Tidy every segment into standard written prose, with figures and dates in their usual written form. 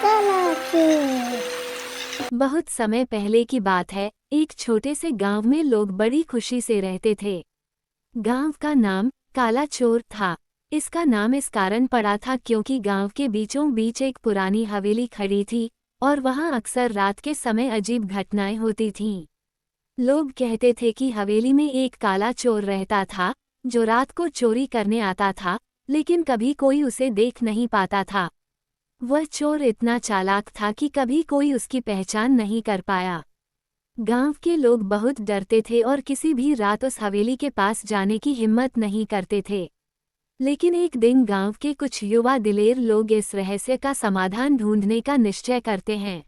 काला चोर। बहुत समय पहले की बात है। एक छोटे से गांव में लोग बड़ी खुशी से रहते थे। गांव का नाम काला चोर था। इसका नाम इस कारण पड़ा था क्योंकि गांव के बीचों बीच एक पुरानी हवेली खड़ी थी और वहां अक्सर रात के समय अजीब घटनाएं होती थीं। लोग कहते थे कि हवेली में एक काला चोर रहता था जो रात को चोरी करने आता था, लेकिन कभी कोई उसे देख नहीं पाता था। वह चोर इतना चालाक था कि कभी कोई उसकी पहचान नहीं कर पाया। गांव के लोग बहुत डरते थे और किसी भी रात उस हवेली के पास जाने की हिम्मत नहीं करते थे। लेकिन एक दिन गांव के कुछ युवा दिलेर लोग इस रहस्य का समाधान ढूंढने का निश्चय करते हैं।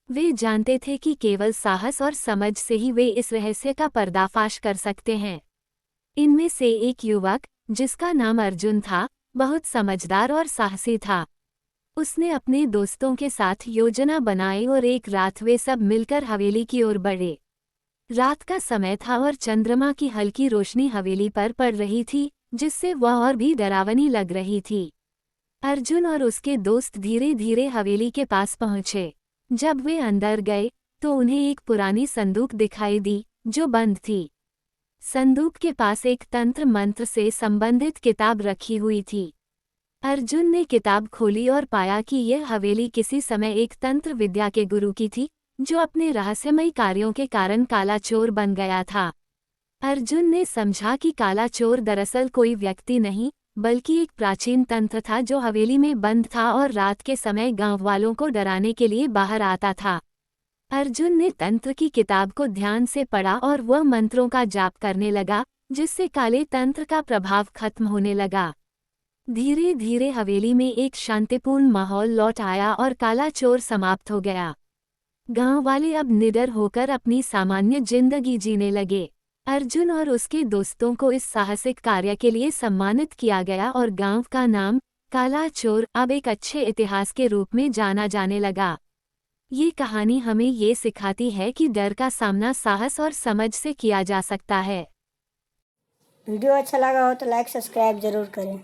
वे जानते थे कि केवल साहस और समझ से ही वे इस रहस्य का पर्दाफाश कर सकते हैं। इनमें से एक युवक, जिसका नाम अर्जुन था, बहुत समझदार और साहसी था। उसने अपने दोस्तों के साथ योजना बनाई और एक रात वे सब मिलकर हवेली की ओर बढ़े। रात का समय था और चंद्रमा की हल्की रोशनी हवेली पर पड़ रही थी, जिससे वह और भी डरावनी लग रही थी। अर्जुन और उसके दोस्त धीरे धीरे हवेली के पास पहुंचे। जब वे अंदर गए तो उन्हें एक पुरानी संदूक दिखाई दी जो बंद थी। संदूक के पास एक तंत्र मंत्र से संबंधित किताब रखी हुई थी। अर्जुन ने किताब खोली और पाया कि यह हवेली किसी समय एक तंत्र विद्या के गुरु की थी, जो अपने रहस्यमयी कार्यों के कारण काला चोर बन गया था। अर्जुन ने समझा कि काला चोर दरअसल कोई व्यक्ति नहीं, बल्कि एक प्राचीन तंत्र था जो हवेली में बंद था और रात के समय गांव वालों को डराने के लिए बाहर आता था। अर्जुन ने तंत्र की किताब को ध्यान से पढ़ा और वह मंत्रों का जाप करने लगा, जिससे काले तंत्र का प्रभाव खत्म होने लगा। धीरे धीरे हवेली में एक शांतिपूर्ण माहौल लौट आया और काला चोर समाप्त हो गया। गांव वाले अब निडर होकर अपनी सामान्य जिंदगी जीने लगे। अर्जुन और उसके दोस्तों को इस साहसिक कार्य के लिए सम्मानित किया गया और गांव का नाम काला चोर अब एक अच्छे इतिहास के रूप में जाना जाने लगा। ये कहानी हमें ये सिखाती है कि डर का सामना साहस और समझ से किया जा सकता है। वीडियो अच्छा लगा हो तो लाइक सब्सक्राइब जरूर करें।